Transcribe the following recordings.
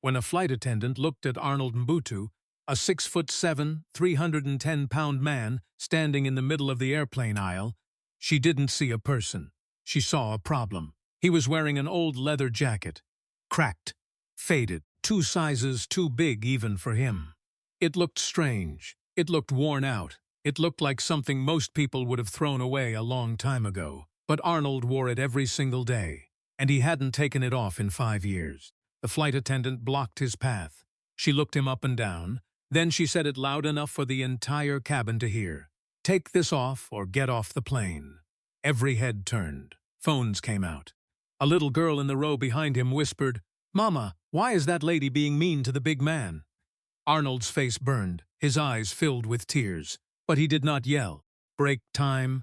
when a flight attendant looked at Arnold Mbutu, a 6'7", 310-pound man standing in the middle of the airplane aisle. She didn't see a person. She saw a problem. He was wearing an old leather jacket. Cracked, faded, 2 sizes too big even for him. It looked strange. It looked worn out. It looked like something most people would have thrown away a long time ago. But Arnold wore it every single day, and he hadn't taken it off in 5 years. The flight attendant blocked his path. She looked him up and down. Then she said it loud enough for the entire cabin to hear. "Take this off or get off the plane." Every head turned. Phones came out. A little girl in the row behind him whispered, "Mama, why is that lady being mean to the big man?" Arnold's face burned, his eyes filled with tears. But he did not yell. "Break time."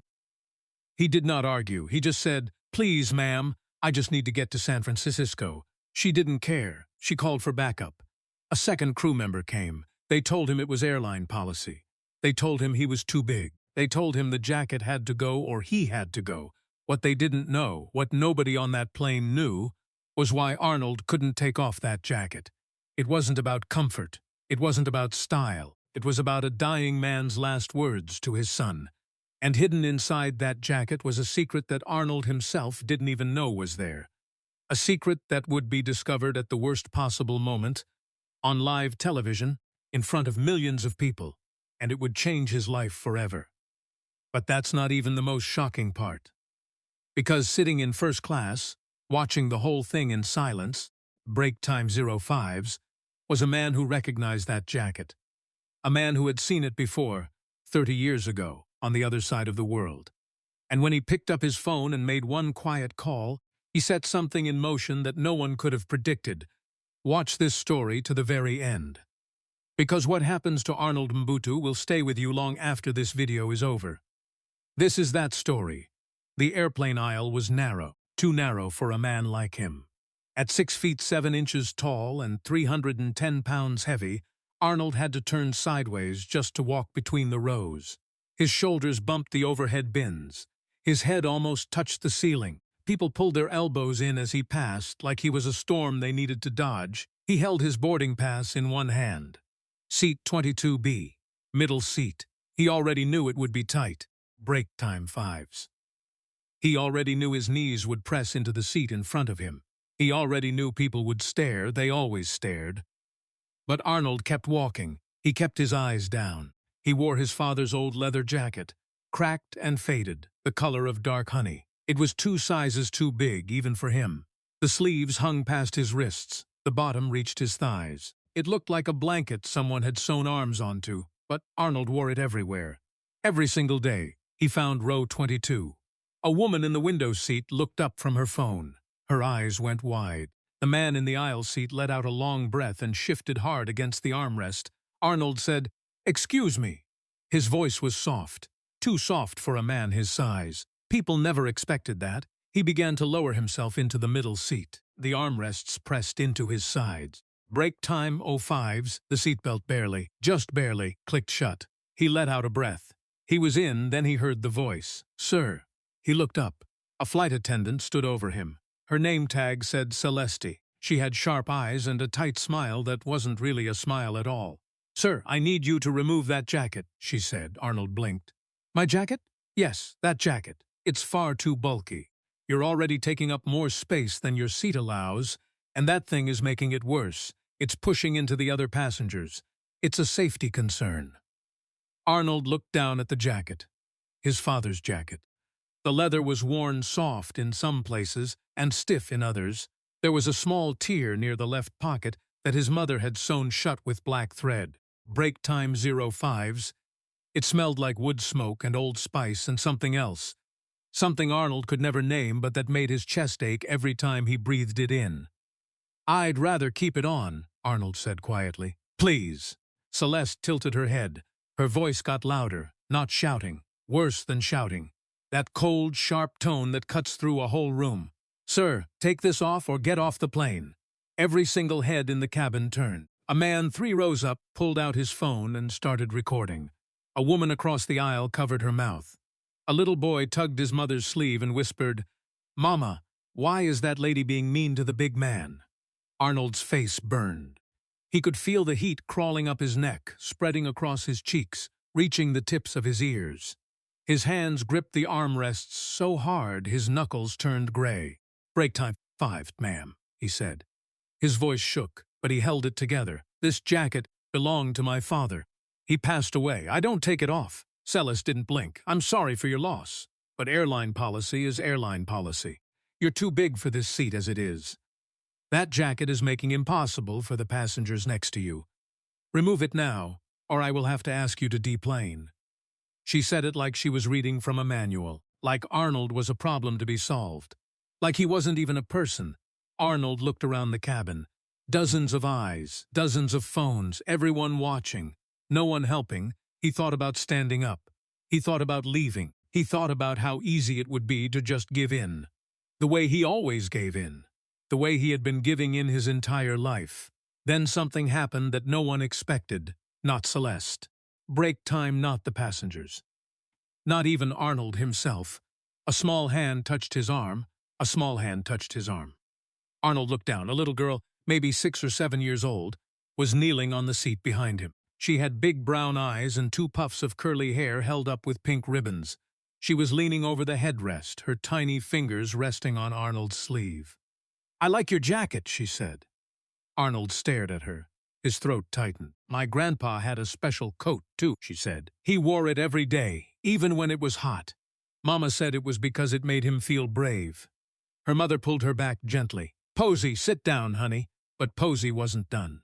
He did not argue. He just said, "Please, ma'am, I just need to get to San Francisco." She didn't care. She called for backup. A second crew member came. They told him it was airline policy. They told him he was too big. They told him the jacket had to go or he had to go. What they didn't know, what nobody on that plane knew, was why Arnold couldn't take off that jacket. It wasn't about comfort. It wasn't about style. It was about a dying man's last words to his son. And hidden inside that jacket was a secret that Arnold himself didn't even know was there. A secret that would be discovered at the worst possible moment, on live television, in front of millions of people, and it would change his life forever. But that's not even the most shocking part. Because sitting in first class, watching the whole thing in silence, break time 05s, was a man who recognized that jacket. A man who had seen it before, 30 years ago, on the other side of the world. And when he picked up his phone and made one quiet call, he set something in motion that no one could have predicted. Watch this story to the very end. Because what happens to Arnold Mbutu will stay with you long after this video is over. This is that story. The airplane aisle was narrow, too narrow for a man like him. At 6 feet 7 inches tall and 310 pounds heavy, Arnold had to turn sideways just to walk between the rows. His shoulders bumped the overhead bins. His head almost touched the ceiling. People pulled their elbows in as he passed, like he was a storm they needed to dodge. He held his boarding pass in one hand. Seat 22B. Middle seat. He already knew it would be tight. Break time 5s. He already knew his knees would press into the seat in front of him. He already knew people would stare. They always stared. But Arnold kept walking. He kept his eyes down. He wore his father's old leather jacket, cracked and faded, the color of dark honey. It was 2 sizes too big, even for him. The sleeves hung past his wrists. The bottom reached his thighs. It looked like a blanket someone had sewn arms onto, but Arnold wore it everywhere. Every single day. He found row 22. A woman in the window seat looked up from her phone. Her eyes went wide. The man in the aisle seat let out a long breath and shifted hard against the armrest. Arnold said, "Excuse me." His voice was soft, too soft for a man his size. People never expected that. He began to lower himself into the middle seat. The armrests pressed into his sides. Break time 05s, the seatbelt barely, just barely, clicked shut. He let out a breath. He was in, then he heard the voice. "Sir." He looked up. A flight attendant stood over him. Her name tag said Celeste. She had sharp eyes and a tight smile that wasn't really a smile at all. "Sir, I need you to remove that jacket," she said. Arnold blinked. "My jacket?" "Yes, that jacket. It's far too bulky. You're already taking up more space than your seat allows, and that thing is making it worse. It's pushing into the other passengers. It's a safety concern." Arnold looked down at the jacket. His father's jacket. The leather was worn soft in some places and stiff in others. There was a small tear near the left pocket that his mother had sewn shut with black thread. Break time 05s. It smelled like wood smoke and Old Spice and something else. Something Arnold could never name, but that made his chest ache every time he breathed it in. "I'd rather keep it on," Arnold said quietly. "Please." Celeste tilted her head. Her voice got louder, not shouting, worse than shouting. That cold, sharp tone that cuts through a whole room. "Sir, take this off or get off the plane." Every single head in the cabin turned. A man 3 rows up pulled out his phone and started recording. A woman across the aisle covered her mouth. A little boy tugged his mother's sleeve and whispered, "Mama, why is that lady being mean to the big man?" Arnold's face burned. He could feel the heat crawling up his neck, spreading across his cheeks, reaching the tips of his ears. His hands gripped the armrests so hard his knuckles turned gray. "Break time 5, ma'am," he said. His voice shook, but he held it together. "This jacket belonged to my father. He passed away. I don't take it off." Celis didn't blink. "I'm sorry for your loss, but airline policy is airline policy. You're too big for this seat as it is. That jacket is making impossible for the passengers next to you. Remove it now, or I will have to ask you to deplane." She said it like she was reading from a manual, like Arnold was a problem to be solved. Like he wasn't even a person. Arnold looked around the cabin. Dozens of eyes, dozens of phones, everyone watching. No one helping. He thought about standing up. He thought about leaving. He thought about how easy it would be to just give in. The way he always gave in. The way he had been giving in his entire life. Then something happened that no one expected. Not Celeste. Break time, not the passengers. Not even Arnold himself. A small hand touched his arm. A small hand touched his arm. Arnold looked down. A little girl, maybe 6 or 7 years old, was kneeling on the seat behind him. She had big brown eyes and 2 puffs of curly hair held up with pink ribbons. She was leaning over the headrest, her tiny fingers resting on Arnold's sleeve. "I like your jacket," she said. Arnold stared at her. His throat tightened. "My grandpa had a special coat, too," she said. "He wore it every day, even when it was hot. Mama said it was because it made him feel brave." Her mother pulled her back gently. "Posey, sit down, honey." But Posey wasn't done.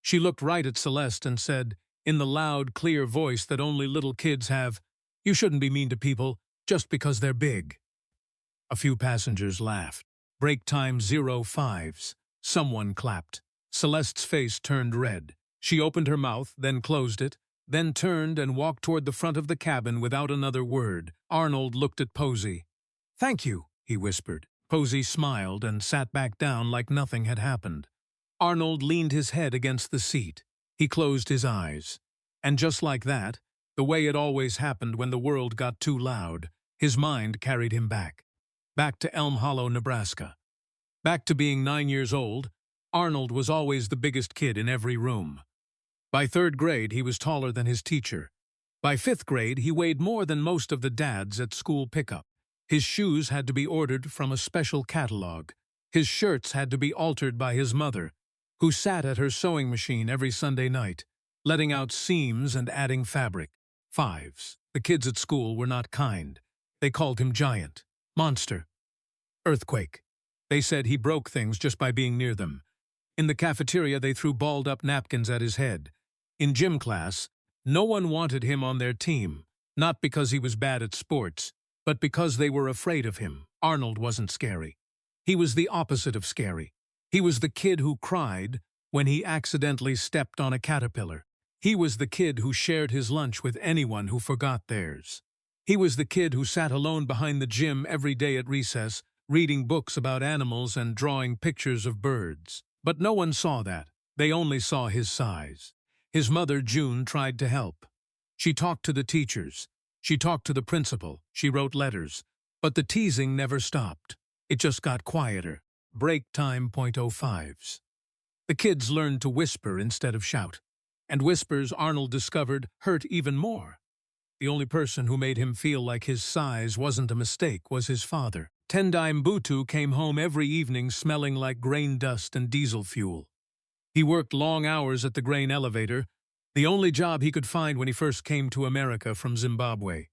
She looked right at Celeste and said, in the loud, clear voice that only little kids have, "You shouldn't be mean to people just because they're big." A few passengers laughed. Break time 05s. Someone clapped. Celeste's face turned red. She opened her mouth, then closed it, then turned and walked toward the front of the cabin without another word. Arnold looked at Posey. "Thank you," he whispered. Posey smiled and sat back down like nothing had happened. Arnold leaned his head against the seat. He closed his eyes. And just like that, the way it always happened when the world got too loud, his mind carried him back. Back to Elm Hollow, Nebraska. Back to being 9 years old. Arnold was always the biggest kid in every room. By 3rd grade, he was taller than his teacher. By 5th grade, he weighed more than most of the dads at school pickup. His shoes had to be ordered from a special catalog. His shirts had to be altered by his mother, who sat at her sewing machine every Sunday night, letting out seams and adding fabric. 5s. The kids at school were not kind. They called him giant, monster, earthquake. They said he broke things just by being near them. In the cafeteria, they threw balled-up napkins at his head. In gym class, no one wanted him on their team, not because he was bad at sports, but because they were afraid of him. Arnold wasn't scary. He was the opposite of scary. He was the kid who cried when he accidentally stepped on a caterpillar. He was the kid who shared his lunch with anyone who forgot theirs. He was the kid who sat alone behind the gym every day at recess, reading books about animals and drawing pictures of birds. But no one saw that. They only saw his size. His mother, June, tried to help. She talked to the teachers. She talked to the principal. She wrote letters. But the teasing never stopped. It just got quieter. Break time .05s. The kids learned to whisper instead of shout. And whispers, Arnold discovered, hurt even more. The only person who made him feel like his size wasn't a mistake was his father. Tendai Mbutu came home every evening smelling like grain dust and diesel fuel. He worked long hours at the grain elevator, the only job he could find when he first came to America from Zimbabwe.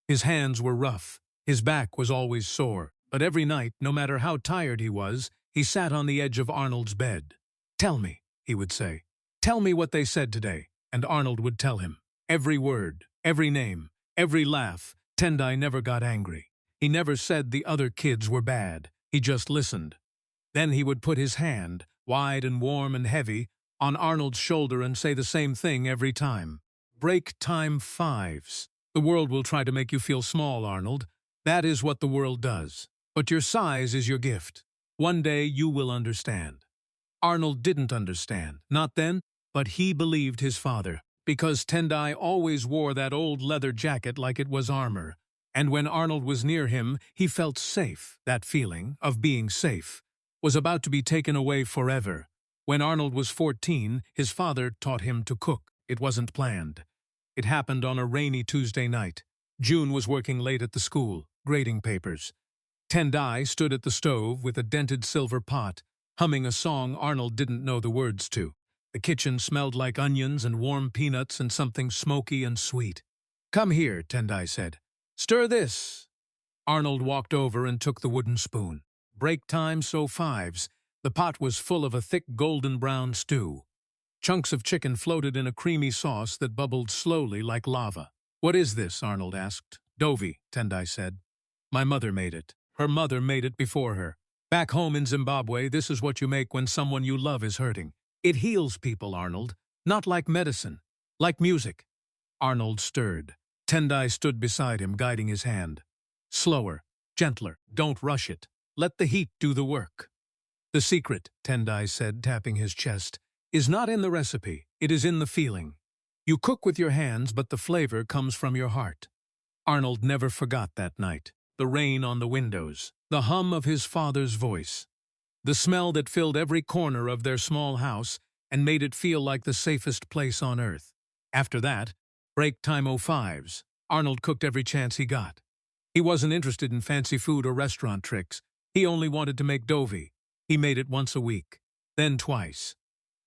His hands were rough. His back was always sore. But every night, no matter how tired he was, he sat on the edge of Arnold's bed. "Tell me," he would say. "Tell me what they said today." And Arnold would tell him. Every word, every name, every laugh. Tendai never got angry. He never said the other kids were bad. He just listened. Then he would put his hand, wide and warm and heavy, on Arnold's shoulder and say the same thing every time. Break time 5s. The world will try to make you feel small, Arnold. That is what the world does. But your size is your gift. One day you will understand. Arnold didn't understand. Not then, but he believed his father. Because Tendai always wore that old leather jacket like it was armor. And when Arnold was near him, he felt safe, that feeling of being safe. was about to be taken away forever. When Arnold was 14, his father taught him to cook. It wasn't planned. It happened on a rainy Tuesday night. June was working late at the school, grading papers. Tendai stood at the stove with a dented silver pot, humming a song Arnold didn't know the words to. The kitchen smelled like onions and warm peanuts and something smoky and sweet. "Come here," Tendai said. "Stir this." Arnold walked over and took the wooden spoon. Break time, so fives. The pot was full of a thick golden-brown stew. Chunks of chicken floated in a creamy sauce that bubbled slowly like lava. "What is this?" Arnold asked. "Dovi," Tendai said. "My mother made it. Her mother made it before her. Back home in Zimbabwe, this is what you make when someone you love is hurting. It heals people, Arnold. Not like medicine. Like music." Arnold stirred. Tendai stood beside him, guiding his hand. "Slower. Gentler. Don't rush it. Let the heat do the work." "The secret," Tendai said, tapping his chest, "is not in the recipe. It is in the feeling. You cook with your hands, but the flavor comes from your heart." Arnold never forgot that night. The rain on the windows, the hum of his father's voice, the smell that filled every corner of their small house and made it feel like the safest place on earth. After that, break time 05s, Arnold cooked every chance he got. He wasn't interested in fancy food or restaurant tricks. He only wanted to make dovi. He made it once a week, then twice,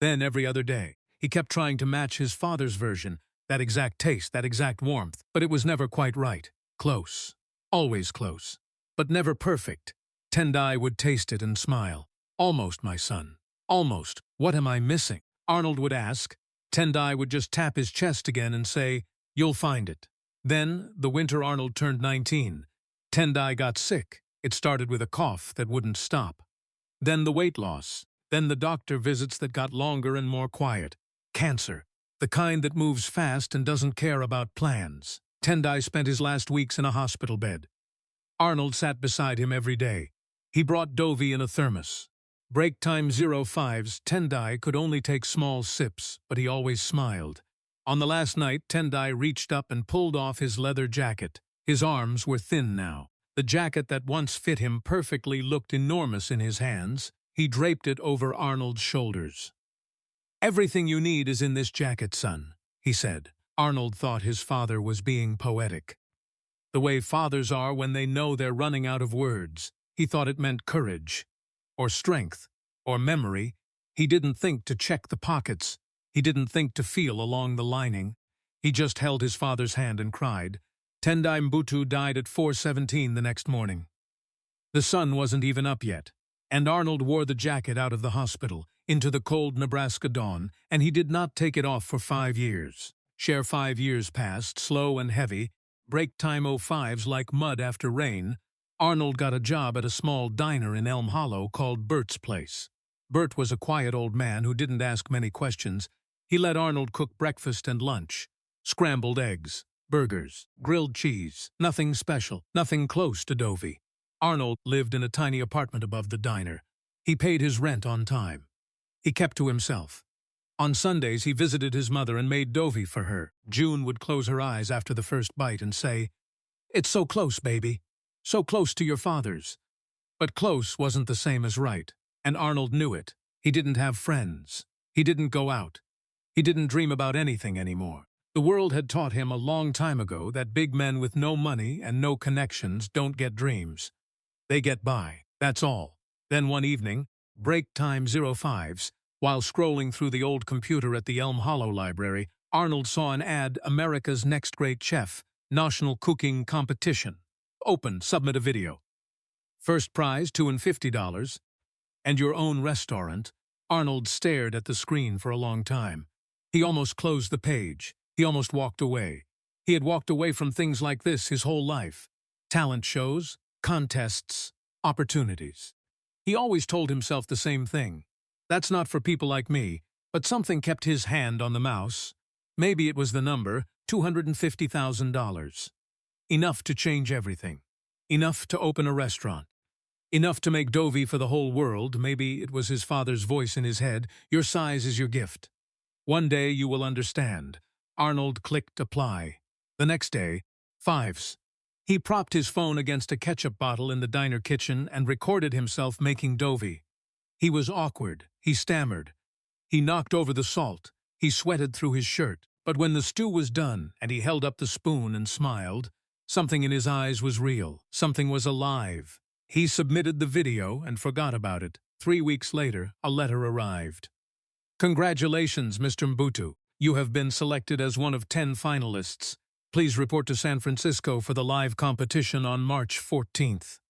then every other day. He kept trying to match his father's version, that exact taste, that exact warmth, but it was never quite right. Close. Always close. But never perfect. Tendai would taste it and smile. "Almost, my son. Almost. What am I missing?" Arnold would ask. Tendai would just tap his chest again and say, "You'll find it." Then, the winter Arnold turned 19. Tendai got sick. It started with a cough that wouldn't stop. Then the weight loss. Then the doctor visits that got longer and more quiet. Cancer. The kind that moves fast and doesn't care about plans. Tendai spent his last weeks in a hospital bed. Arnold sat beside him every day. He brought dovi in a thermos. Break time 05s, Tendai could only take small sips, but he always smiled. On the last night, Tendai reached up and pulled off his leather jacket. His arms were thin now. The jacket that once fit him perfectly looked enormous in his hands. He draped it over Arnold's shoulders. "Everything you need is in this jacket, son," he said. Arnold thought his father was being poetic. The way fathers are when they know they're running out of words. He thought it meant courage, or strength, or memory. He didn't think to check the pockets. He didn't think to feel along the lining. He just held his father's hand and cried. Tendai Mbutu died at 4:17 the next morning. The sun wasn't even up yet, and Arnold wore the jacket out of the hospital, into the cold Nebraska dawn, and he did not take it off for 5 years. 5 years passed, slow and heavy, break time 05s like mud after rain. Arnold got a job at a small diner in Elm Hollow called Bert's Place. Bert was a quiet old man who didn't ask many questions. He let Arnold cook breakfast and lunch. Scrambled eggs, burgers, grilled cheese, nothing special, nothing close to dovi. Arnold lived in a tiny apartment above the diner. He paid his rent on time. He kept to himself. On Sundays, he visited his mother and made dovi for her. June would close her eyes after the first bite and say, "It's so close, baby. So close to your father's." But close wasn't the same as right, and Arnold knew it. He didn't have friends. He didn't go out. He didn't dream about anything anymore. The world had taught him a long time ago that big men with no money and no connections don't get dreams. They get by, that's all. Then one evening, break time 05s, while scrolling through the old computer at the Elm Hollow Library, Arnold saw an ad, America's Next Great Chef, National Cooking Competition. Open, submit a video. First prize, $250, and your own restaurant. Arnold stared at the screen for a long time. He almost closed the page. He almost walked away. He had walked away from things like this his whole life. Talent shows, contests, opportunities. He always told himself the same thing. That's not for people like me, but something kept his hand on the mouse. Maybe it was the number, $250,000. Enough to change everything. Enough to open a restaurant. Enough to make dovi for the whole world. Maybe it was his father's voice in his head. Your size is your gift. One day you will understand. Arnold clicked apply. The next day, fives. He propped his phone against a ketchup bottle in the diner kitchen and recorded himself making dovi. He was awkward. He stammered. He knocked over the salt. He sweated through his shirt. But when the stew was done and he held up the spoon and smiled, something in his eyes was real. Something was alive. He submitted the video and forgot about it. 3 weeks later, a letter arrived. Congratulations, Mr. Mbutu. You have been selected as one of 10 finalists. Please report to San Francisco for the live competition on March 14th.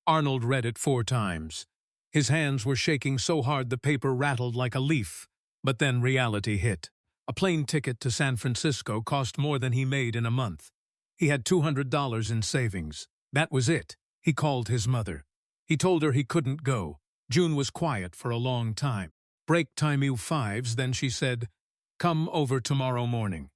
Arnold read it 4 times. His hands were shaking so hard the paper rattled like a leaf. But then reality hit. A plane ticket to San Francisco cost more than he made in a month. He had $200 in savings. That was it. He called his mother. He told her he couldn't go. June was quiet for a long time. Break time U5s, then she said, "Come over tomorrow morning."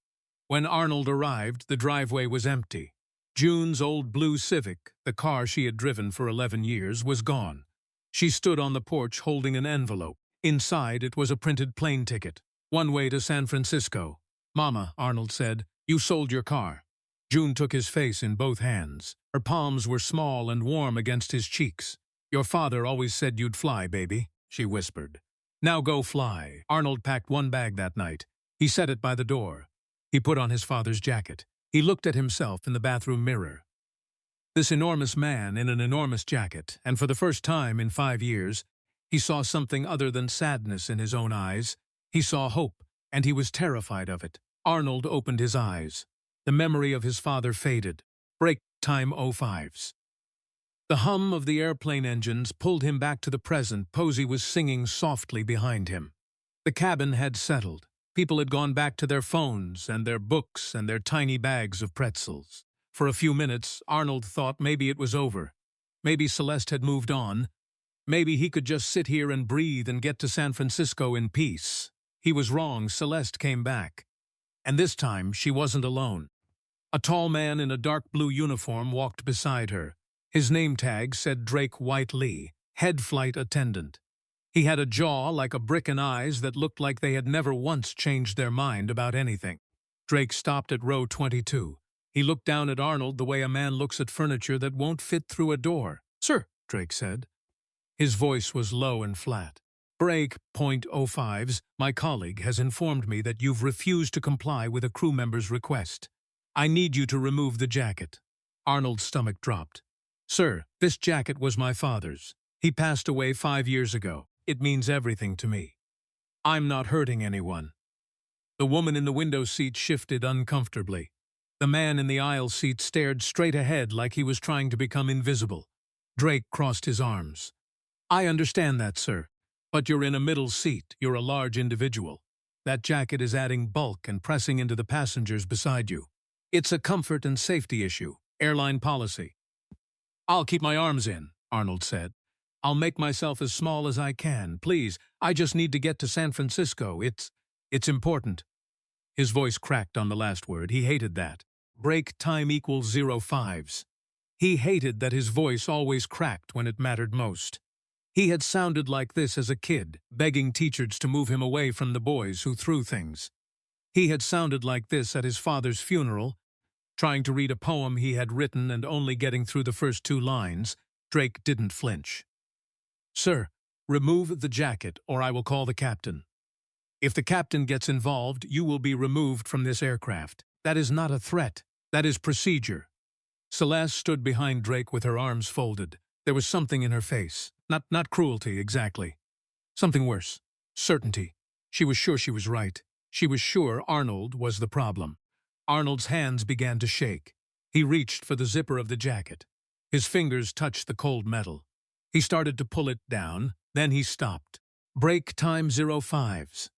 When Arnold arrived, the driveway was empty. June's old blue Civic, the car she had driven for 11 years, was gone. She stood on the porch holding an envelope. Inside it was a printed plane ticket. One way to San Francisco. "Mama," Arnold said, "you sold your car." June took his face in both hands. Her palms were small and warm against his cheeks. "Your father always said you'd fly, baby," she whispered. "Now go fly." Arnold packed one bag that night. He set it by the door. He put on his father's jacket. He looked at himself in the bathroom mirror. This enormous man in an enormous jacket, and for the first time in 5 years, he saw something other than sadness in his own eyes. He saw hope, and he was terrified of it. Arnold opened his eyes. The memory of his father faded. Break time 05s. The hum of the airplane engines pulled him back to the present. Posey was singing softly behind him. The cabin had settled. People had gone back to their phones and their books and their tiny bags of pretzels. For a few minutes, Arnold thought maybe it was over. Maybe Celeste had moved on. Maybe he could just sit here and breathe and get to San Francisco in peace. He was wrong. Celeste came back. And this time, she wasn't alone. A tall man in a dark blue uniform walked beside her. His name tag said Drake White Lee, head flight attendant. He had a jaw like a brick and eyes that looked like they had never once changed their mind about anything. Drake stopped at row 22. He looked down at Arnold the way a man looks at furniture that won't fit through a door. "Sir," Drake said. His voice was low and flat. "Break .05s, my colleague has informed me that you've refused to comply with a crew member's request. I need you to remove the jacket." Arnold's stomach dropped. "Sir, this jacket was my father's. He passed away 5 years ago. It means everything to me. I'm not hurting anyone." The woman in the window seat shifted uncomfortably. The man in the aisle seat stared straight ahead like he was trying to become invisible. Drake crossed his arms. "I understand that, sir. But you're in a middle seat. You're a large individual. That jacket is adding bulk and pressing into the passengers beside you. It's a comfort and safety issue. Airline policy." "I'll keep my arms in," Arnold said. "I'll make myself as small as I can. Please, I just need to get to San Francisco. It's important." His voice cracked on the last word. He hated that. Break time equals 05s. He hated that his voice always cracked when it mattered most. He had sounded like this as a kid, begging teachers to move him away from the boys who threw things. He had sounded like this at his father's funeral, trying to read a poem he had written and only getting through the first 2 lines. Drake didn't flinch. "Sir, remove the jacket or I will call the captain. If the captain gets involved, you will be removed from this aircraft. That is not a threat. That is procedure." Celeste stood behind Drake with her arms folded. There was something in her face. Not cruelty, exactly. Something worse. Certainty. She was sure she was right. She was sure Arnold was the problem. Arnold's hands began to shake. He reached for the zipper of the jacket. His fingers touched the cold metal. He started to pull it down, then he stopped. Break time 05s.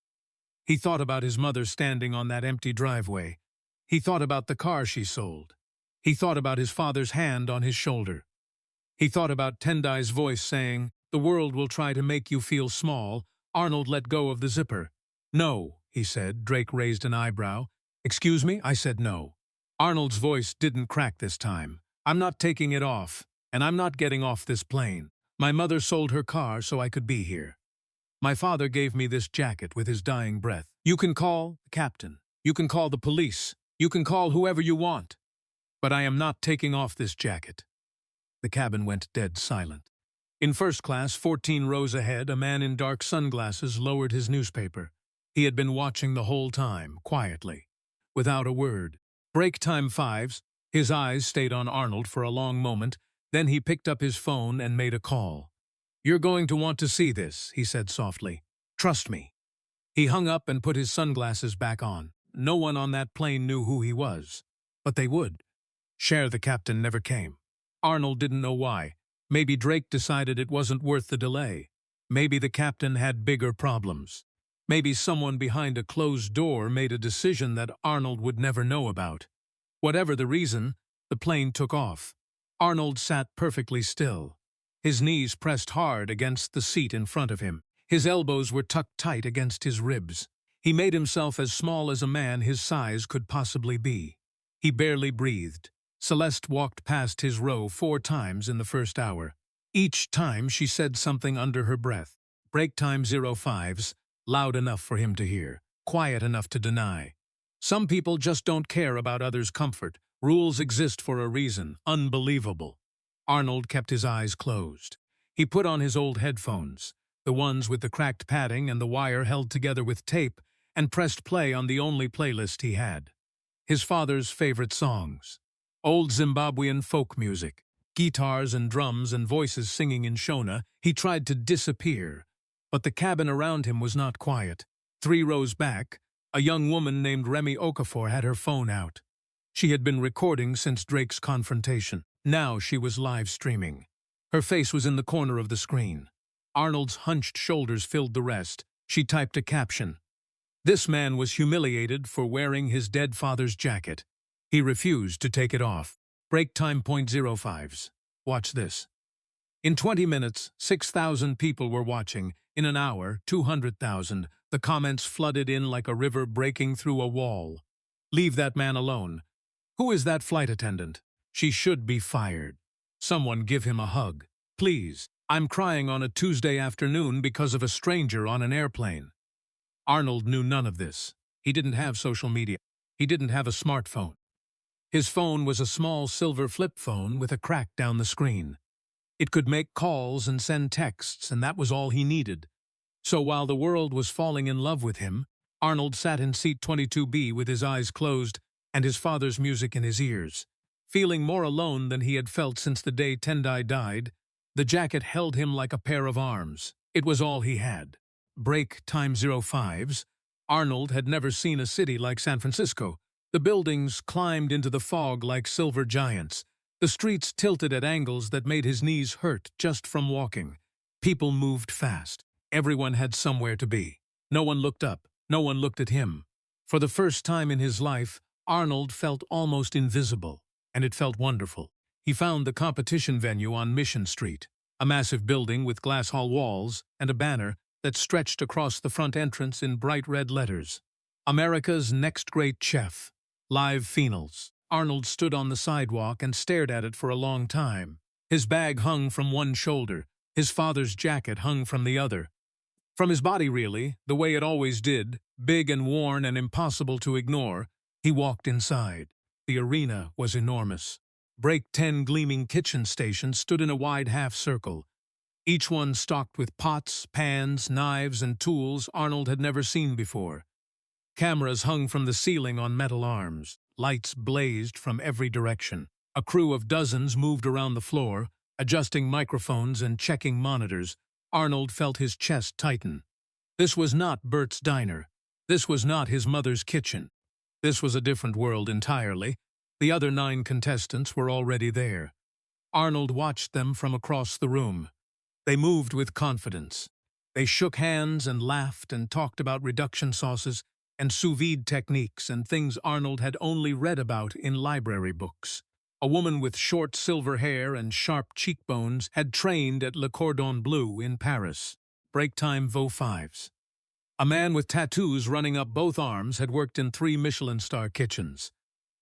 He thought about his mother standing on that empty driveway. He thought about the car she sold. He thought about his father's hand on his shoulder. He thought about Tendai's voice saying, "The world will try to make you feel small." Arnold let go of the zipper. "No," he said. Drake raised an eyebrow. "Excuse me?" I said no. Arnold's voice didn't crack this time. "I'm not taking it off, and I'm not getting off this plane. My mother sold her car so I could be here. My father gave me this jacket with his dying breath. You can call the captain. You can call the police. You can call whoever you want. But I am not taking off this jacket." The cabin went dead silent. In first class, 14 rows ahead, a man in dark sunglasses lowered his newspaper. He had been watching the whole time, quietly, without a word. Break time fives. His eyes stayed on Arnold for a long moment, then he picked up his phone and made a call. "You're going to want to see this," he said softly. "Trust me." He hung up and put his sunglasses back on. No one on that plane knew who he was. But they would. The captain never came. Arnold didn't know why. Maybe Drake decided it wasn't worth the delay. Maybe the captain had bigger problems. Maybe someone behind a closed door made a decision that Arnold would never know about. Whatever the reason, the plane took off. Arnold sat perfectly still. His knees pressed hard against the seat in front of him. His elbows were tucked tight against his ribs. He made himself as small as a man his size could possibly be. He barely breathed. Celeste walked past his row 4 times in the first hour. Each time she said something under her breath. Break time 05s, loud enough for him to hear, quiet enough to deny. Some people just don't care about others' comfort. Rules exist for a reason. Unbelievable. Arnold kept his eyes closed. He put on his old headphones, the ones with the cracked padding and the wire held together with tape, and pressed play on the only playlist he had. His father's favorite songs. Old Zimbabwean folk music. Guitars and drums and voices singing in Shona. He tried to disappear. But the cabin around him was not quiet. 3 rows back, a young woman named Remy Okafor had her phone out. She had been recording since Drake's confrontation. Now she was live streaming. Her face was in the corner of the screen. Arnold's hunched shoulders filled the rest. She typed a caption. This man was humiliated for wearing his dead father's jacket. He refused to take it off. Break time .05s. Watch this. In 20 minutes, 6,000 people were watching. In an hour, 200,000. The comments flooded in like a river breaking through a wall. Leave that man alone. Who is that flight attendant? She should be fired. Someone give him a hug. Please. I'm crying on a Tuesday afternoon because of a stranger on an airplane. Arnold knew none of this. He didn't have social media. He didn't have a smartphone. His phone was a small silver flip phone with a crack down the screen. It could make calls and send texts, and that was all he needed. So while the world was falling in love with him, Arnold sat in seat 22B with his eyes closed and his father's music in his ears. Feeling more alone than he had felt since the day Tendai died, the jacket held him like a pair of arms. It was all he had. Break time 05s. Arnold had never seen a city like San Francisco. The buildings climbed into the fog like silver giants. The streets tilted at angles that made his knees hurt just from walking. People moved fast. Everyone had somewhere to be. No one looked up. No one looked at him. For the first time in his life, Arnold felt almost invisible, and it felt wonderful. He found the competition venue on Mission Street, a massive building with glass hall walls and a banner that stretched across the front entrance in bright red letters. America's Next Great Chef. Live Finals. Arnold stood on the sidewalk and stared at it for a long time. His bag hung from one shoulder. His father's jacket hung from the other. From his body, really, the way it always did, big and worn and impossible to ignore, he walked inside. The arena was enormous. Break 10 gleaming kitchen stations stood in a wide half-circle, each one stocked with pots, pans, knives, and tools Arnold had never seen before. Cameras hung from the ceiling on metal arms. Lights blazed from every direction. A crew of dozens moved around the floor, adjusting microphones and checking monitors. Arnold felt his chest tighten. This was not Bert's diner. This was not his mother's kitchen. This was a different world entirely. The other 9 contestants were already there. Arnold watched them from across the room. They moved with confidence. They shook hands and laughed and talked about reduction sauces and sous vide techniques and things Arnold had only read about in library books. A woman with short silver hair and sharp cheekbones had trained at Le Cordon Bleu in Paris. Break time .05s. A man with tattoos running up both arms had worked in 3 Michelin-star kitchens.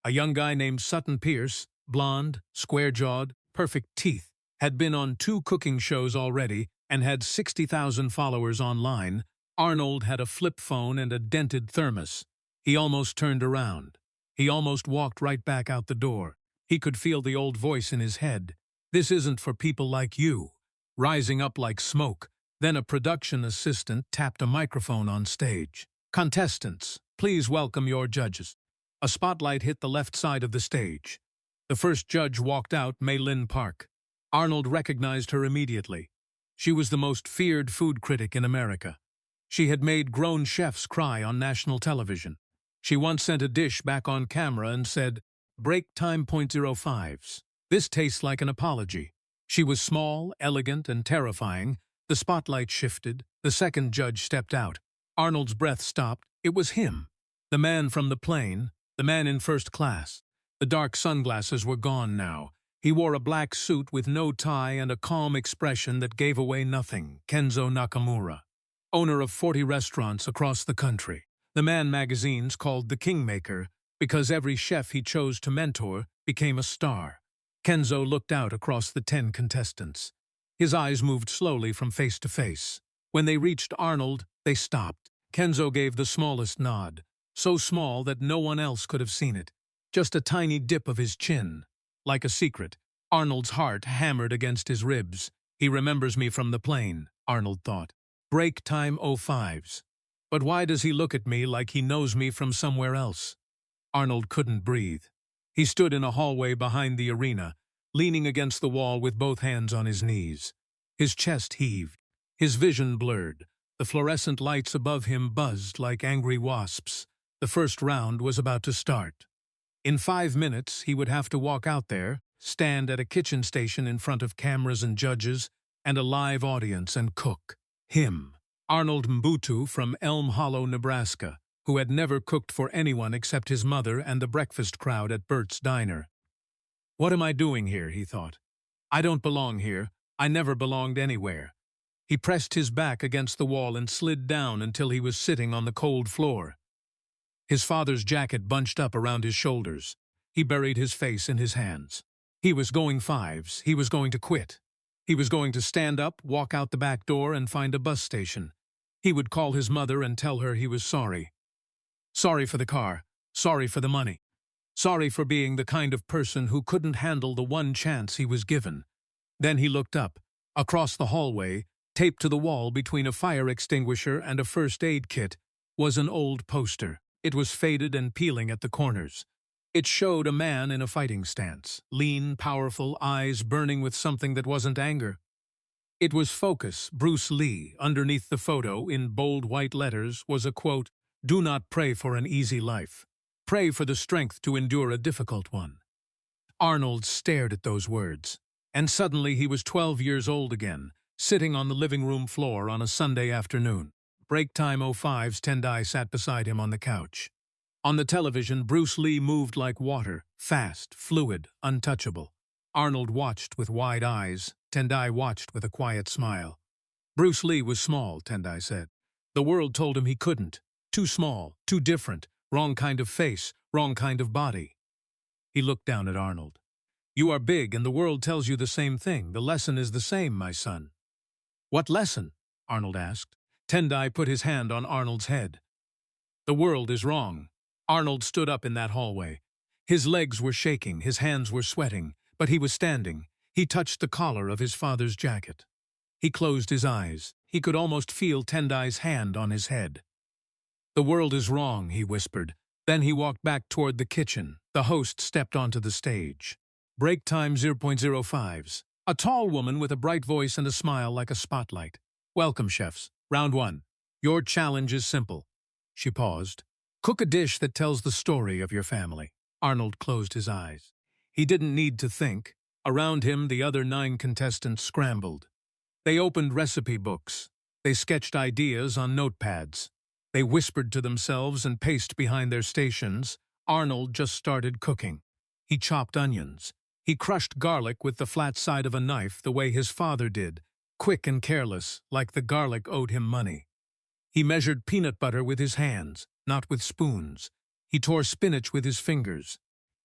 A young guy named Sutton Pierce, blonde, square-jawed, perfect teeth, had been on 2 cooking shows already and had 60,000 followers online. Arnold had a flip phone and a dented thermos. He almost turned around. He almost walked right back out the door. He could feel the old voice in his head. This isn't for people like you. rising up like smoke. Then a production assistant tapped a microphone on stage. "Contestants, please welcome your judges." A spotlight hit the left side of the stage. The first judge walked out, Maylin Park. Arnold recognized her immediately. She was the most feared food critic in America. She had made grown chefs cry on national television. She once sent a dish back on camera and said, "Break time .05s. This tastes like an apology." She was small, elegant, and terrifying. The spotlight shifted. The second judge stepped out. Arnold's breath stopped. It was him. The man from the plane. The man in first class. The dark sunglasses were gone now. He wore a black suit with no tie and a calm expression that gave away nothing. Kenzo Nakamura, owner of 40 restaurants across the country. The Man magazines called the Kingmaker because every chef he chose to mentor became a star. Kenzo looked out across the 10 contestants. His eyes moved slowly from face to face. When they reached Arnold, they stopped. Kenzo gave the smallest nod, so small that no one else could have seen it. Just a tiny dip of his chin. Like a secret, Arnold's heart hammered against his ribs. He remembers me from the plane, Arnold thought. Break time .05s. But why does he look at me like he knows me from somewhere else? Arnold couldn't breathe. He stood in a hallway behind the arena, leaning against the wall with both hands on his knees. His chest heaved. His vision blurred. The fluorescent lights above him buzzed like angry wasps. The first round was about to start. In 5 minutes, he would have to walk out there, stand at a kitchen station in front of cameras and judges, and a live audience and cook. Him, Arnold Mbutu from Elm Hollow, Nebraska, who had never cooked for anyone except his mother and the breakfast crowd at Bert's Diner. What am I doing here, he thought. I don't belong here. I never belonged anywhere. He pressed his back against the wall and slid down until he was sitting on the cold floor. His father's jacket bunched up around his shoulders. He buried his face in his hands. He was going fives. He was going to quit. He was going to stand up, walk out the back door, and find a bus station. He would call his mother and tell her he was sorry. Sorry for the car. Sorry for the money. Sorry for being the kind of person who couldn't handle the one chance he was given. Then he looked up. Across the hallway, taped to the wall between a fire extinguisher and a first aid kit, was an old poster. It was faded and peeling at the corners. It showed a man in a fighting stance, lean, powerful, eyes burning with something that wasn't anger. It was Focus, Bruce Lee. Underneath the photo, in bold white letters, was a quote, "Do not pray for an easy life. Pray for the strength to endure a difficult one." Arnold stared at those words, and suddenly he was 12 years old again, sitting on the living room floor on a Sunday afternoon. Break time .05s, Tendai sat beside him on the couch. On the television, Bruce Lee moved like water, fast, fluid, untouchable. Arnold watched with wide eyes. Tendai watched with a quiet smile. Bruce Lee was small, Tendai said. The world told him he couldn't. Too small, too different, wrong kind of face, wrong kind of body. He looked down at Arnold. You are big and the world tells you the same thing. The lesson is the same, my son. What lesson? Arnold asked. Tendai put his hand on Arnold's head. The world is wrong. Arnold stood up in that hallway. His legs were shaking, his hands were sweating, but he was standing. He touched the collar of his father's jacket. He closed his eyes. He could almost feel Tendai's hand on his head. The world is wrong, he whispered. Then he walked back toward the kitchen. The host stepped onto the stage. Break time .05s. A tall woman with a bright voice and a smile like a spotlight. Welcome, chefs. Round 1. Your challenge is simple. She paused. Cook a dish that tells the story of your family. Arnold closed his eyes. He didn't need to think. Around him, the other 9 contestants scrambled. They opened recipe books. They sketched ideas on notepads. They whispered to themselves and paced behind their stations. Arnold just started cooking. He chopped onions. He crushed garlic with the flat side of a knife the way his father did, quick and careless, like the garlic owed him money. He measured peanut butter with his hands, not with spoons. He tore spinach with his fingers.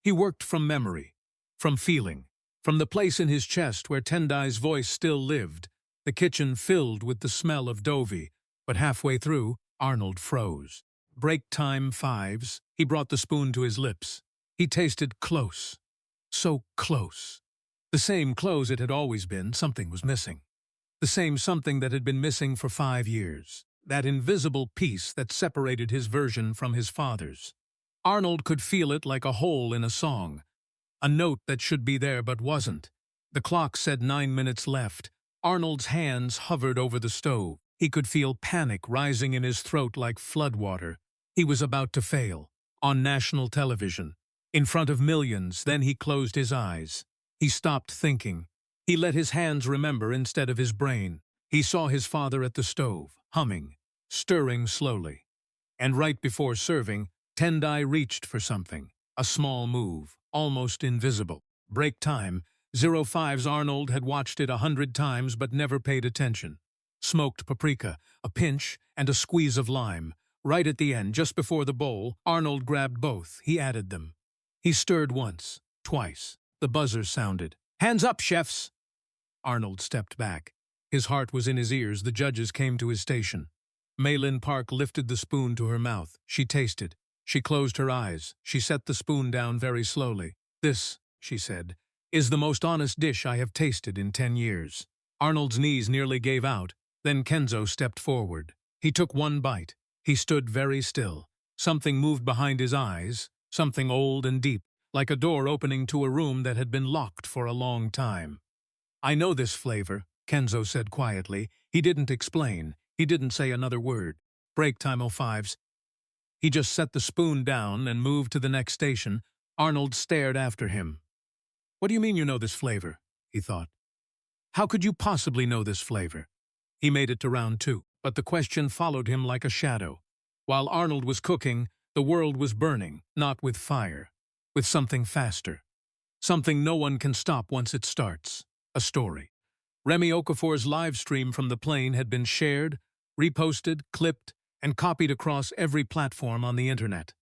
He worked from memory, from feeling, from the place in his chest where Tendai's voice still lived. The kitchen filled with the smell of dovey, but halfway through, Arnold froze. Break time .05s. He brought the spoon to his lips. He tasted close. So close. The same close it had always been. Something was missing. The same something that had been missing for 5 years. That invisible piece that separated his version from his father's. Arnold could feel it like a hole in a song. A note that should be there but wasn't. The clock said 9 minutes left. Arnold's hands hovered over the stove. He could feel panic rising in his throat like floodwater. He was about to fail. On national television. In front of millions. Then he closed his eyes. He stopped thinking. He let his hands remember instead of his brain. He saw his father at the stove, humming, stirring slowly. And right before serving, Tendai reached for something. A small move, almost invisible. Break time. 05's Arnold had watched it 100 times but never paid attention. Smoked paprika, a pinch, and a squeeze of lime. Right at the end, just before the bowl, Arnold grabbed both. He added them. He stirred once, twice. The buzzer sounded. "Hands up, chefs!" Arnold stepped back. His heart was in his ears. The judges came to his station. Maylin Park lifted the spoon to her mouth. She tasted. She closed her eyes. She set the spoon down very slowly. "This," she said, "is the most honest dish I have tasted in 10 years." Arnold's knees nearly gave out. Then Kenzo stepped forward. He took one bite. He stood very still. Something moved behind his eyes, something old and deep, like a door opening to a room that had been locked for a long time. "I know this flavor," Kenzo said quietly. He didn't explain. He didn't say another word. Break time 05's. He just set the spoon down and moved to the next station. Arnold stared after him. "What do you mean you know this flavor?" he thought. "How could you possibly know this flavor?" He made it to round 2, but the question followed him like a shadow. While Arnold was cooking, the world was burning, not with fire, with something faster. Something no one can stop once it starts. A story. Remy Okafor's live stream from the plane had been shared, reposted, clipped, and copied across every platform on the internet.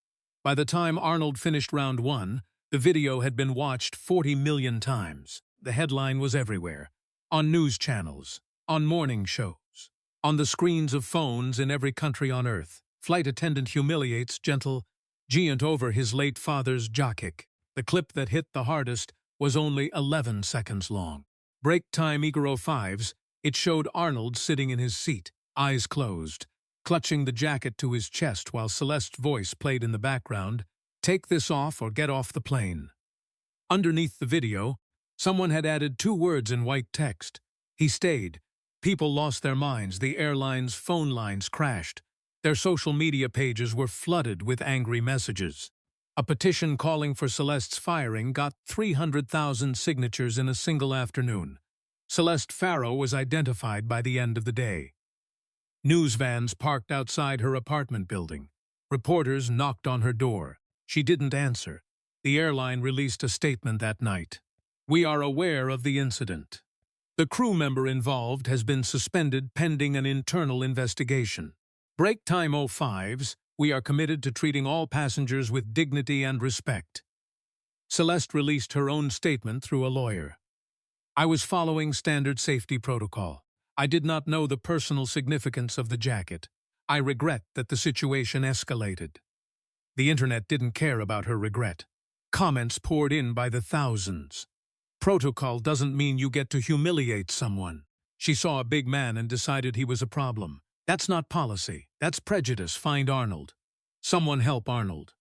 By the time Arnold finished round 1, the video had been watched 40 million times. The headline was everywhere. On news channels, on morning shows, on the screens of phones in every country on Earth. Flight attendant humiliates gentle giant over his late father's jockey. The clip that hit the hardest was only 11 seconds long. Break time Igor 05's, it showed Arnold sitting in his seat, eyes closed, clutching the jacket to his chest while Celeste's voice played in the background. "Take this off or get off the plane." Underneath the video, someone had added 2 words in white text. He stayed. People lost their minds. The airline's phone lines crashed. Their social media pages were flooded with angry messages. A petition calling for Celeste's firing got 300,000 signatures in a single afternoon. Celeste Farrow was identified by the end of the day. News vans parked outside her apartment building. Reporters knocked on her door. She didn't answer. The airline released a statement that night. "We are aware of the incident. The crew member involved has been suspended pending an internal investigation. Break time 05's, we are committed to treating all passengers with dignity and respect." Celeste released her own statement through a lawyer. "I was following standard safety protocol. I did not know the personal significance of the jacket. I regret that the situation escalated." The internet didn't care about her regret. Comments poured in by the thousands. "Protocol doesn't mean you get to humiliate someone." She saw a big man and decided he was a problem. "That's not policy. That's prejudice. Find Arnold. Someone help Arnold."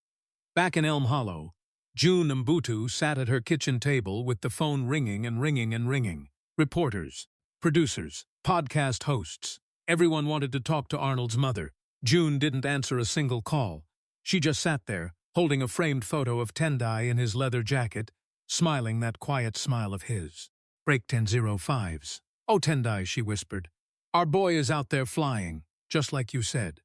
Back in Elm Hollow, June Mbutu sat at her kitchen table with the phone ringing and ringing and ringing. Reporters, producers, podcast hosts. Everyone wanted to talk to Arnold's mother. June didn't answer a single call. She just sat there, holding a framed photo of Tendai in his leather jacket, smiling that quiet smile of his. Break 10:05's. "Oh, Tendai," she whispered. "Our boy is out there flying, just like you said."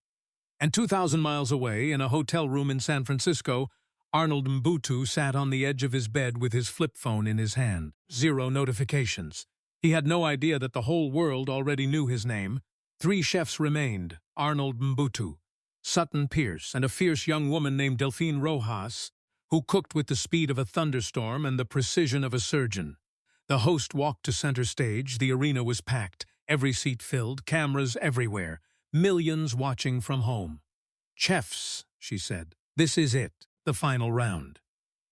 And 2,000 miles away, in a hotel room in San Francisco, Arnold Mbutu sat on the edge of his bed with his flip phone in his hand. 0 notifications. He had no idea that the whole world already knew his name. 3 chefs remained: Arnold Mbutu, Sutton Pierce, and a fierce young woman named Delphine Rojas, who cooked with the speed of a thunderstorm and the precision of a surgeon. The host walked to center stage. The arena was packed, every seat filled, cameras everywhere, millions watching from home. "Chefs," she said, "this is it, the final round.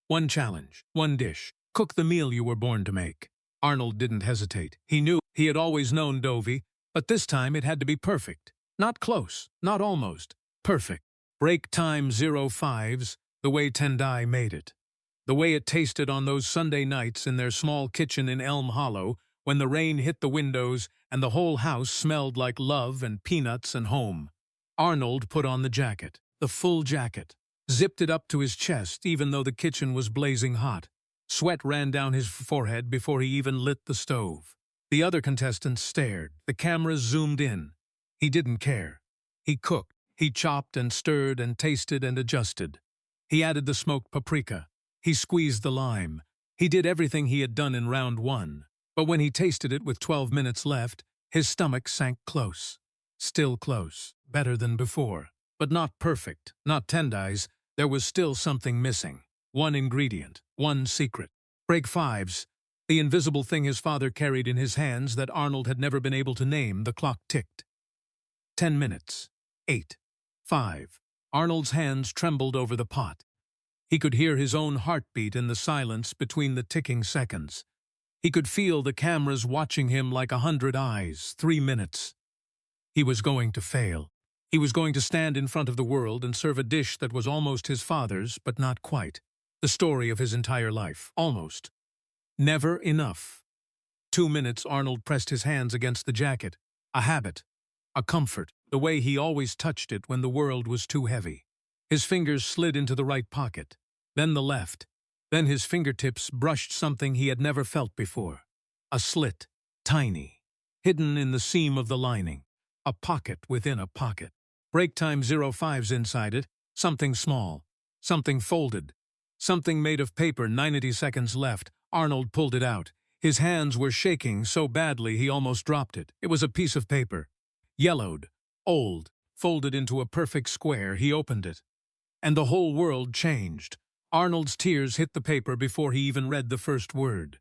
One challenge, one dish. Cook the meal you were born to make." Arnold didn't hesitate. He knew He had always known Dovey, but this time it had to be perfect. Not close, not almost. Perfect. Break time 05's, the way Tendai made it. The way it tasted on those Sunday nights in their small kitchen in Elm Hollow, when the rain hit the windows and the whole house smelled like love and peanuts and home. Arnold put on the jacket, the full jacket, zipped it up to his chest even though the kitchen was blazing hot. Sweat ran down his forehead before he even lit the stove. The other contestants stared. The cameras zoomed in. He didn't care. He cooked. He chopped and stirred and tasted and adjusted. He added the smoked paprika. He squeezed the lime. He did everything he had done in round 1. But when he tasted it with 12 minutes left, his stomach sank close. Still close. Better than before. But not perfect. Not Tendai's. There was still something missing. One ingredient. One secret. Break 5's. The invisible thing his father carried in his hands that Arnold had never been able to name. The clock ticked. 10 minutes. 8. 5. Arnold's hands trembled over the pot. He could hear his own heartbeat in the silence between the ticking seconds. He could feel the cameras watching him like 100 eyes. 3 minutes. He was going to fail. He was going to stand in front of the world and serve a dish that was almost his father's, but not quite. The story of his entire life. Almost. Never enough. 2 minutes. Arnold pressed his hands against the jacket. A habit. A comfort. The way he always touched it when the world was too heavy. His fingers slid into the right pocket. Then the left. Then his fingertips brushed something he had never felt before. A slit. Tiny. Hidden in the seam of the lining. A pocket within a pocket. Break time 05's inside it. Something small. Something folded. Something made of paper. 90 seconds left. Arnold pulled it out. His hands were shaking so badly he almost dropped it. It was a piece of paper. Yellowed. Old. Folded into a perfect square. He opened it. And the whole world changed. Arnold's tears hit the paper before he even read the first word.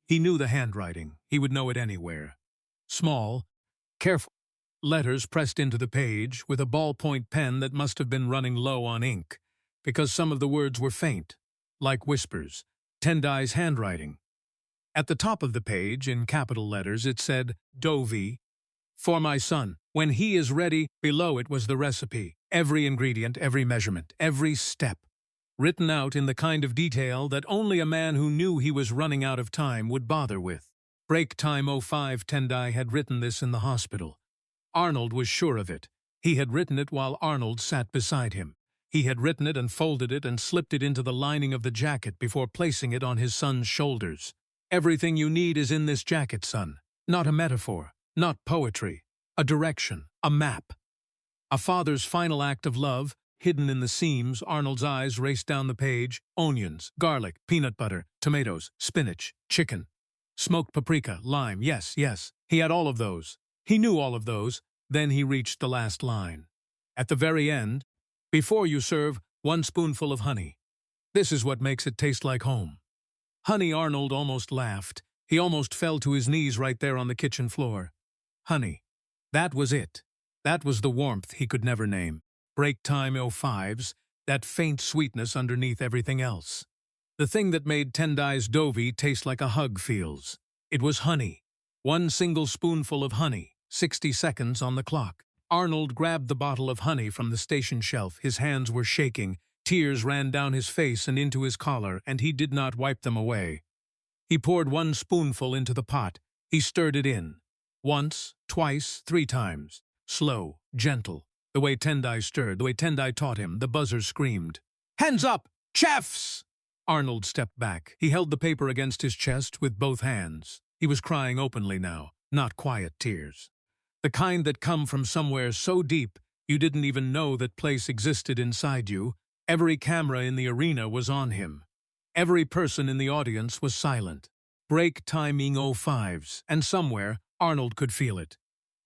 He knew the handwriting. He would know it anywhere. Small, careful letters pressed into the page with a ballpoint pen that must have been running low on ink, because some of the words were faint, like whispers. Tendai's handwriting. At the top of the page, in capital letters, it said, Dovey, for my son. When he is ready, below it was the recipe. Every ingredient, every measurement, every step. Written out in the kind of detail that only a man who knew he was running out of time would bother with. Break time 05. Tendai had written this in the hospital. Arnold was sure of it. He had written it while Arnold sat beside him. He had written it and folded it and slipped it into the lining of the jacket before placing it on his son's shoulders. Everything you need is in this jacket, son. Not a metaphor, not poetry. A direction, a map. A father's final act of love, hidden in the seams. Arnold's eyes raced down the page. Onions, garlic, peanut butter, tomatoes, spinach, chicken. Smoked paprika, lime, yes, yes. He had all of those. He knew all of those. Then he reached the last line. At the very end, before you serve, 1 spoonful of honey. This is what makes it taste like home. Honey. Arnold almost laughed. He almost fell to his knees right there on the kitchen floor. Honey. That was it. That was the warmth he could never name. Break time 05's, that faint sweetness underneath everything else. The thing that made Tendai's Dovey taste like a hug feels. It was honey. 1 single spoonful of honey. 60 seconds on the clock. Arnold grabbed the bottle of honey from the station shelf. His hands were shaking. Tears ran down his face and into his collar, and he did not wipe them away. He poured 1 spoonful into the pot. He stirred it in. Once, twice, 3 times. Slow, gentle. The way Tendai stirred, the way Tendai taught him. The buzzer screamed. Hands up! Chefs! Arnold stepped back. He held the paper against his chest with both hands. He was crying openly now, not quiet tears. The kind that come from somewhere so deep you didn't even know that place existed inside you. Every camera in the arena was on him. Every person in the audience was silent. Break timing 05's, and somewhere Arnold could feel it.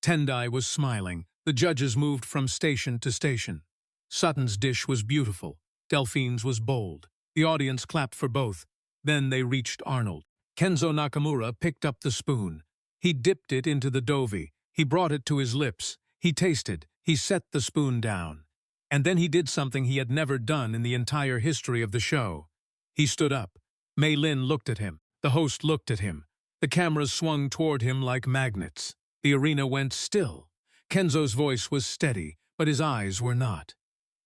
Tendai was smiling. The judges moved from station to station. Sutton's dish was beautiful. Delphine's was bold. The audience clapped for both. Then they reached Arnold. Kenzo Nakamura picked up the spoon. He dipped it into the Dovey. He brought it to his lips. He tasted. He set the spoon down. And then he did something he had never done in the entire history of the show. He stood up. Mei Lin looked at him. The host looked at him. The cameras swung toward him like magnets. The arena went still. Kenzo's voice was steady, but his eyes were not.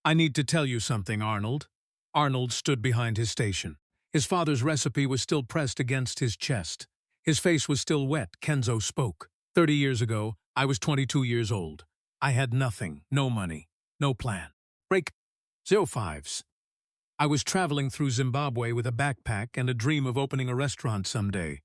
"I need to tell you something, Arnold." Arnold stood behind his station. His father's recipe was still pressed against his chest. His face was still wet. Kenzo spoke. 30 years ago, I was 22 years old. I had nothing, no money, no plan. Break 05s. I was traveling through Zimbabwe with a backpack and a dream of opening a restaurant someday.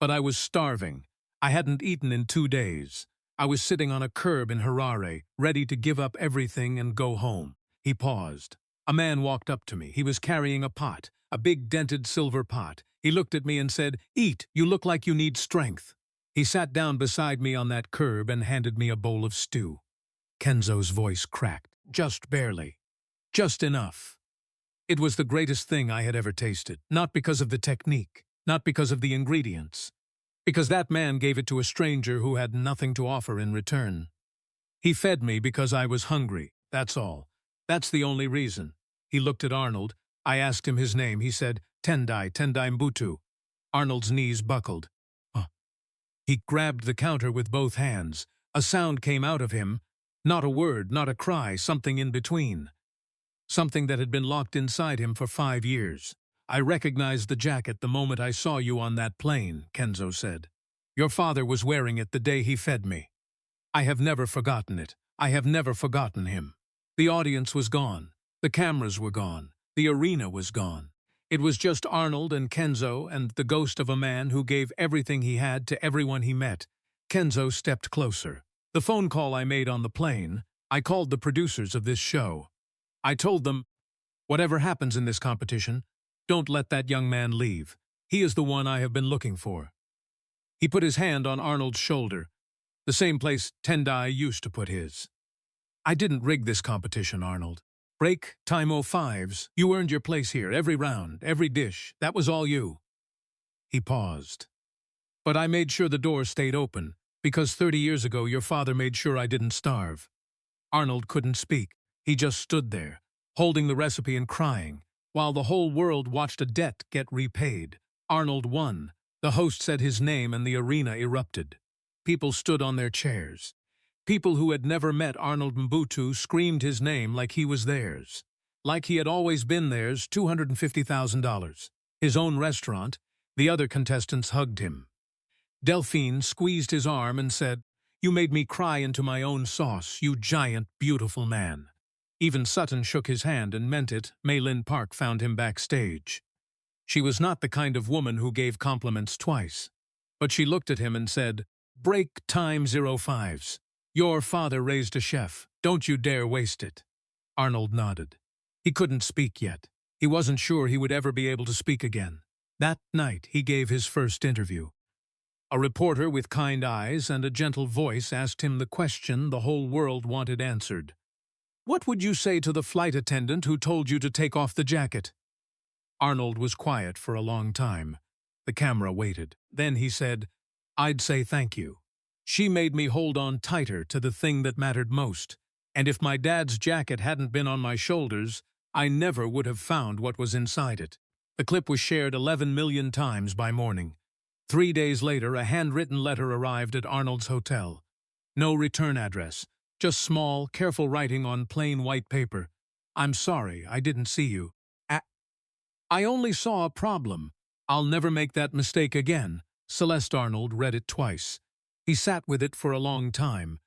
But I was starving. I hadn't eaten in 2 days. I was sitting on a curb in Harare, ready to give up everything and go home. He paused. A man walked up to me. He was carrying a pot, a big dented silver pot. He looked at me and said, "Eat, you look like you need strength." He sat down beside me on that curb and handed me a bowl of stew. Kenzo's voice cracked, just barely. Just enough. It was the greatest thing I had ever tasted, not because of the technique, not because of the ingredients, because that man gave it to a stranger who had nothing to offer in return. He fed me because I was hungry, that's all. That's the only reason. He looked at Arnold. I asked him his name. He said, Tendai Mbutu. Arnold's knees buckled. He grabbed the counter with both hands. A sound came out of him. Not a word, not a cry, something in between. Something that had been locked inside him for 5 years. "I recognized the jacket the moment I saw you on that plane," Kenzo said. "Your father was wearing it the day he fed me. I have never forgotten it. I have never forgotten him." The audience was gone. The cameras were gone. The arena was gone. It was just Arnold and Kenzo and the ghost of a man who gave everything he had to everyone he met. Kenzo stepped closer. "The phone call I made on the plane, I called the producers of this show. I told them, whatever happens in this competition, don't let that young man leave. He is the one I have been looking for." He put his hand on Arnold's shoulder, the same place Tendai used to put his. "I didn't rig this competition, Arnold. Break, time 05s. You earned your place here, every round, every dish. That was all you." He paused. "But I made sure the door stayed open, because 30 years ago your father made sure I didn't starve." Arnold couldn't speak. He just stood there, holding the recipe and crying, while the whole world watched a debt get repaid. Arnold won. The host said his name and the arena erupted. People stood on their chairs. People who had never met Arnold Mbutu screamed his name like he was theirs. Like he had always been theirs, $250,000. His own restaurant. The other contestants hugged him. Delphine squeezed his arm and said, "You made me cry into my own sauce, you giant, beautiful man." Even Sutton shook his hand and meant it. Maylin Park found him backstage. She was not the kind of woman who gave compliments twice. But she looked at him and said, "Break time 05s. Your father raised a chef. Don't you dare waste it." Arnold nodded. He couldn't speak yet. He wasn't sure he would ever be able to speak again. That night, he gave his first interview. A reporter with kind eyes and a gentle voice asked him the question the whole world wanted answered. "What would you say to the flight attendant who told you to take off the jacket?" Arnold was quiet for a long time. The camera waited. Then he said, "I'd say thank you. She made me hold on tighter to the thing that mattered most, and if my dad's jacket hadn't been on my shoulders, I never would have found what was inside it." The clip was shared 11 million times by morning. 3 days later, a handwritten letter arrived at Arnold's hotel. No return address, just small, careful writing on plain white paper. "I'm sorry, I didn't see you. I only saw a problem. I'll never make that mistake again." Celeste Arnold read it twice. He sat with it for a long time.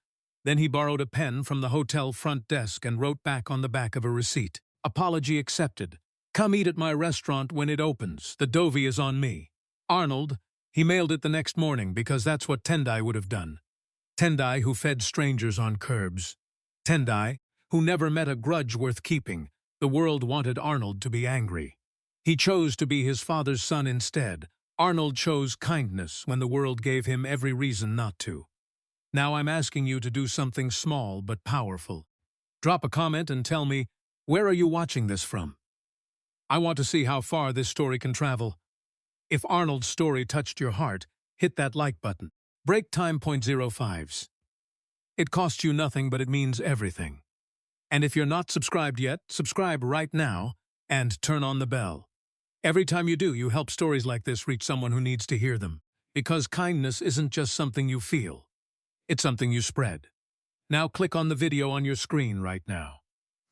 Then he borrowed a pen from the hotel front desk and wrote back on the back of a receipt. "Apology accepted. Come eat at my restaurant when it opens. The dovey is on me." Arnold, he mailed it the next morning because that's what Tendai would have done. Tendai, who fed strangers on curbs. Tendai, who never met a grudge worth keeping. The world wanted Arnold to be angry. He chose to be his father's son instead. Arnold chose kindness when the world gave him every reason not to. Now I'm asking you to do something small but powerful. Drop a comment and tell me, where are you watching this from? I want to see how far this story can travel. If Arnold's story touched your heart, hit that like button. Break time 05s. It costs you nothing, but it means everything. And if you're not subscribed yet, subscribe right now and turn on the bell. Every time you do, you help stories like this reach someone who needs to hear them. Because kindness isn't just something you feel. It's something you spread. Now click on the video on your screen right now.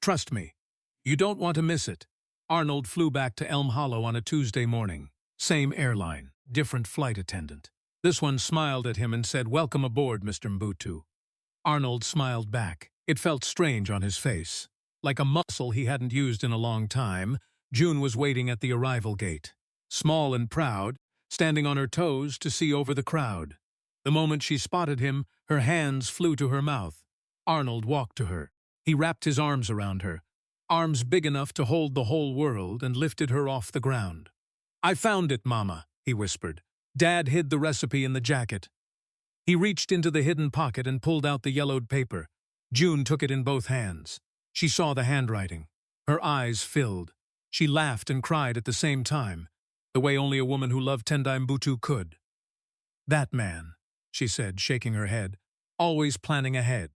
Trust me, you don't want to miss it. Arnold flew back to Elm Hollow on a Tuesday morning. Same airline, different flight attendant. This one smiled at him and said, "Welcome aboard, Mr. Mbutu." Arnold smiled back. It felt strange on his face. Like a muscle he hadn't used in a long time, June was waiting at the arrival gate. Small and proud, standing on her toes to see over the crowd. The moment she spotted him, her hands flew to her mouth. Arnold walked to her. He wrapped his arms around her, arms big enough to hold the whole world, and lifted her off the ground. "I found it, Mama," he whispered. "Dad hid the recipe in the jacket." He reached into the hidden pocket and pulled out the yellowed paper. June took it in both hands. She saw the handwriting. Her eyes filled. She laughed and cried at the same time, the way only a woman who loved Tendai Mbutu could. "That man," she said, shaking her head, "always planning ahead.